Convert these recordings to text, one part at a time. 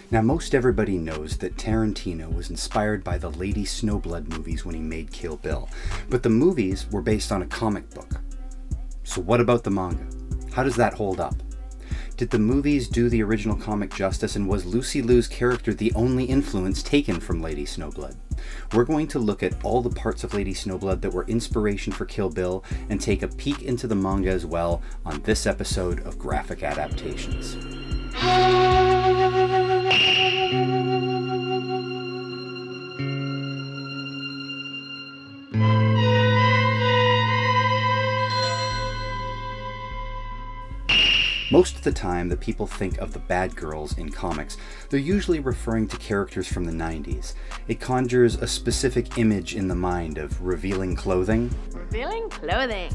Now, most everybody knows that Tarantino was inspired by the Lady Snowblood movies when he made Kill Bill, but the movies were based on a comic book. So what about the manga? How does that hold up? Did the movies do the original comic justice, and was Lucy Liu's character the only influence taken from Lady Snowblood? We're going to look at all the parts of Lady Snowblood that were inspiration for Kill Bill and take a peek into the manga as well on this episode of Graphic Adaptations. Most of the time that people think of the bad girls in comics, they're usually referring to characters from the 90s. It conjures a specific image in the mind of revealing clothing. Revealing clothing.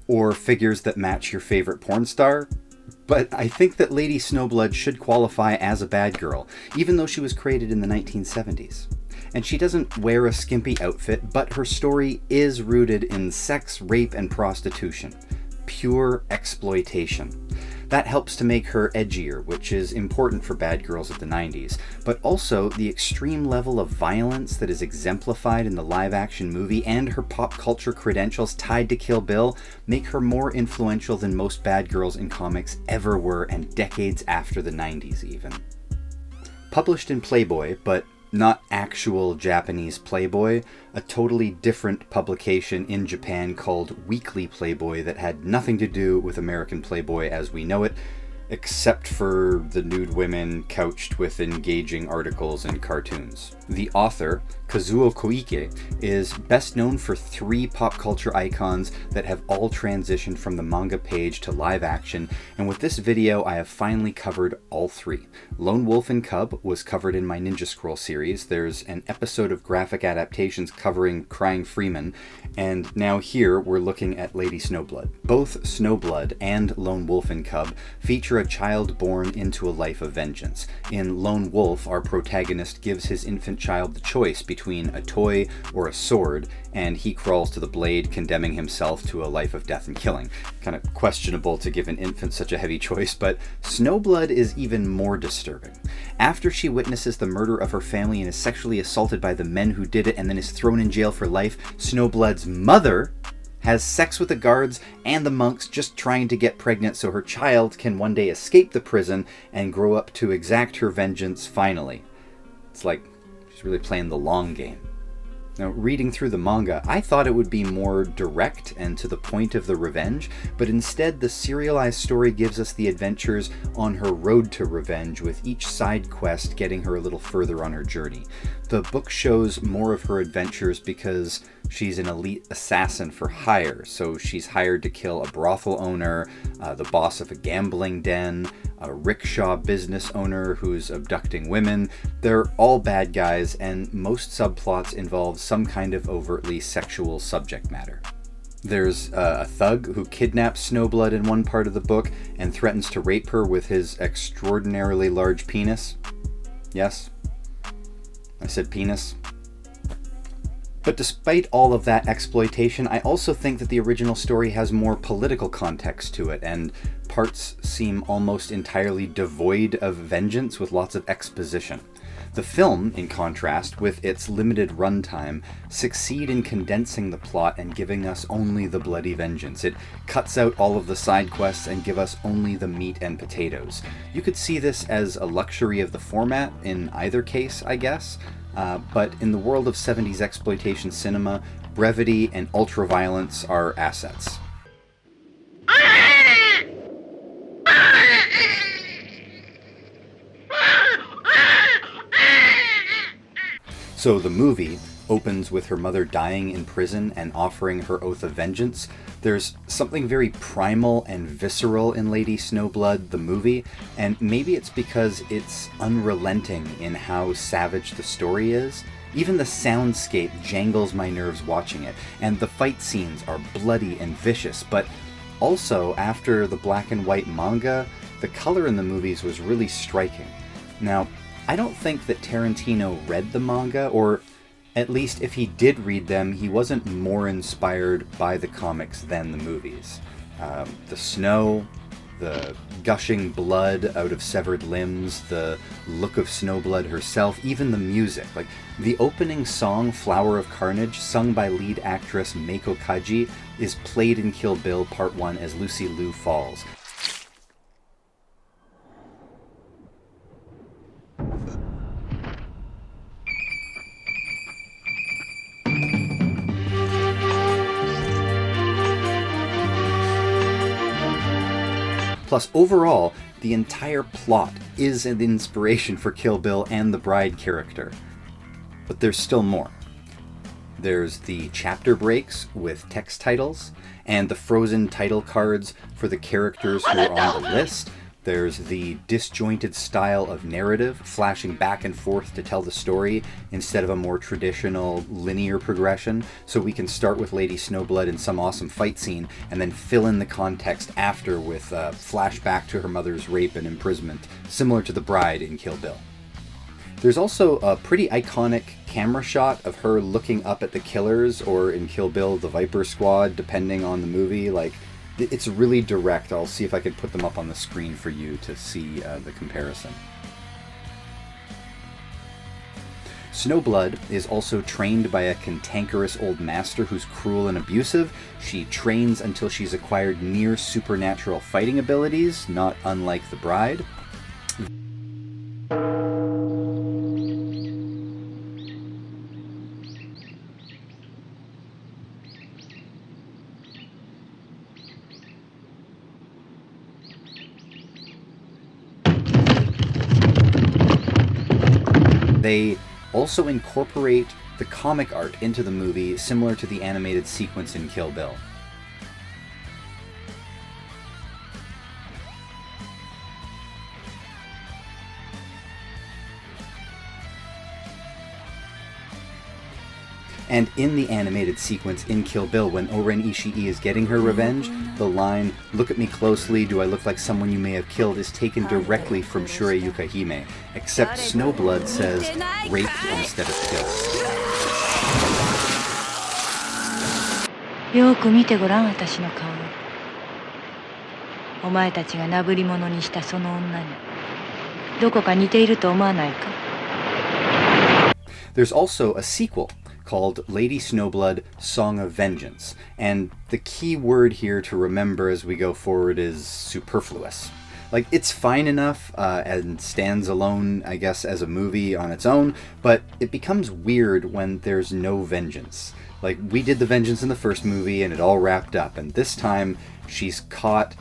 Or figures that match your favorite porn star. But I think that Lady Snowblood should qualify as a bad girl, even though she was created in the 1970s. And she doesn't wear a skimpy outfit, but her story is rooted in sex, rape, and prostitution. Pure exploitation. That helps to make her edgier, which is important for bad girls of the 90s, but also the extreme level of violence that is exemplified in the live-action movie and her pop culture credentials tied to Kill Bill make her more influential than most bad girls in comics ever were, and decades after the 90s even. Published in Playboy, but not actual Japanese Playboy, a totally different publication in Japan called Weekly Playboy that had nothing to do with American Playboy as we know it, except for the nude women couched with engaging articles and cartoons. The author, Kazuo Koike, is best known for 3 pop culture icons that have all transitioned from the manga page to live action, and with this video I have finally covered all 3. Lone Wolf and Cub was covered in my Ninja Scroll series, there's an episode of Graphic Adaptations covering Crying Freeman, and now here we're looking at Lady Snowblood. Both Snowblood and Lone Wolf and Cub feature a child born into a life of vengeance. In Lone Wolf, our protagonist gives his infant child the choice between a toy or a sword, and he crawls to the blade, condemning himself to a life of death and killing. Kind of questionable to give an infant such a heavy choice, but Snowblood is even more disturbing. After she witnesses the murder of her family and is sexually assaulted by the men who did it and then is thrown in jail for life, Snowblood's mother has sex with the guards and the monks just trying to get pregnant so her child can one day escape the prison and grow up to exact her vengeance finally. It's like she's really playing the long game. Now, reading through the manga, I thought it would be more direct and to the point of the revenge, but instead the serialized story gives us the adventures on her road to revenge, with each side quest getting her a little further on her journey. The book shows more of her adventures because she's an elite assassin for hire, so she's hired to kill a brothel owner, the boss of a gambling den, a rickshaw business owner who's abducting women. They're all bad guys, and most subplots involve some kind of overtly sexual subject matter. There's a thug who kidnaps Snowblood in one part of the book and threatens to rape her with his extraordinarily large penis. Yes, I said penis. But despite all of that exploitation, I also think that the original story has more political context to it, and parts seem almost entirely devoid of vengeance with lots of exposition. The film, in contrast, with its limited runtime, succeed in condensing the plot and giving us only the bloody vengeance. It cuts out all of the side quests and give us only the meat and potatoes. You could see this as a luxury of the format in either case, I guess. But in the world of 70s exploitation cinema, brevity and ultra-violence are assets. So the movie opens with her mother dying in prison and offering her oath of vengeance. There's something very primal and visceral in Lady Snowblood, the movie, and maybe it's because it's unrelenting in how savage the story is. Even the soundscape jangles my nerves watching it, and the fight scenes are bloody and vicious, but also, after the black and white manga, the color in the movies was really striking. Now, I don't think that Tarantino read the manga, or at least if he did read them, he wasn't more inspired by the comics than the movies. The snow, the gushing blood out of severed limbs, the look of Snowblood herself, even the music. Like, the opening song, Flower of Carnage, sung by lead actress Meiko Kaji, is played in Kill Bill Part 1 as Lucy Liu falls. Plus, overall, the entire plot is an inspiration for Kill Bill and the bride character. But there's still more. There's the chapter breaks with text titles, and the frozen title cards for the characters who are on the list. There's the disjointed style of narrative, flashing back and forth to tell the story instead of a more traditional linear progression. So we can start with Lady Snowblood in some awesome fight scene and then fill in the context after with a flashback to her mother's rape and imprisonment, similar to the bride in Kill Bill. There's also a pretty iconic camera shot of her looking up at the killers, or in Kill Bill, the Viper Squad, depending on the movie. Like, it's really direct. I'll see if I can put them up on the screen for you to see the comparison. Snowblood is also trained by a cantankerous old master who's cruel and abusive. She trains until she's acquired near supernatural fighting abilities, not unlike the bride. They also incorporate the comic art into the movie, similar to the animated sequence in Kill Bill. And in the animated sequence in Kill Bill, when Oren Ishii is getting her revenge, the line, "Look at me closely, do I look like someone you may have killed?" is taken directly from Shurei Yukahime, except Snowblood says, "raped instead of killed." よく見てごらん、私の顔を。お前たちがなぶり者にしたその女に、どこか似ていると思わないか? There's also a sequel called Lady Snowblood, Song of Vengeance, and the key word here to remember as we go forward is superfluous. Like, it's fine enough and stands alone, I guess, as a movie on its own, but it becomes weird when there's no vengeance. Like, we did the vengeance in the first movie and it all wrapped up, and this time she's caught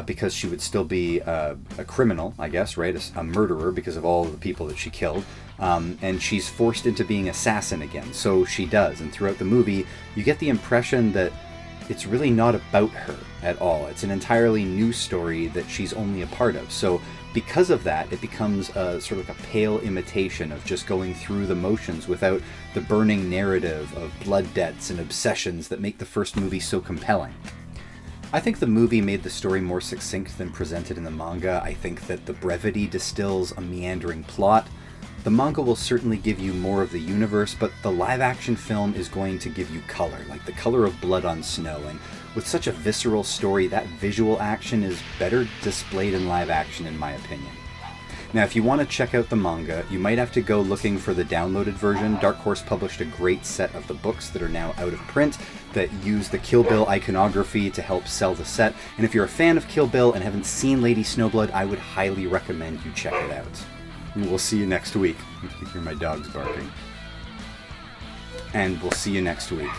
because she would still be a criminal, I guess, right? A murderer because of all the people that she killed. And she's forced into being assassin again. So she does. And throughout the movie, you get the impression that it's really not about her at all. It's an entirely new story that she's only a part of. So because of that, it becomes a sort of like a pale imitation of just going through the motions without the burning narrative of blood debts and obsessions that make the first movie so compelling. I think the movie made the story more succinct than presented in the manga. I think that the brevity distills a meandering plot. The manga will certainly give you more of the universe, but the live-action film is going to give you color, like the color of blood on snow, and with such a visceral story, that visual action is better displayed in live action, in my opinion. Now, if you want to check out the manga, you might have to go looking for the downloaded version. Dark Horse published a great set of the books that are now out of print that use the Kill Bill iconography to help sell the set. And if you're a fan of Kill Bill and haven't seen Lady Snowblood, I would highly recommend you check it out. And we'll see you next week. You can hear my dogs barking. And we'll see you next week.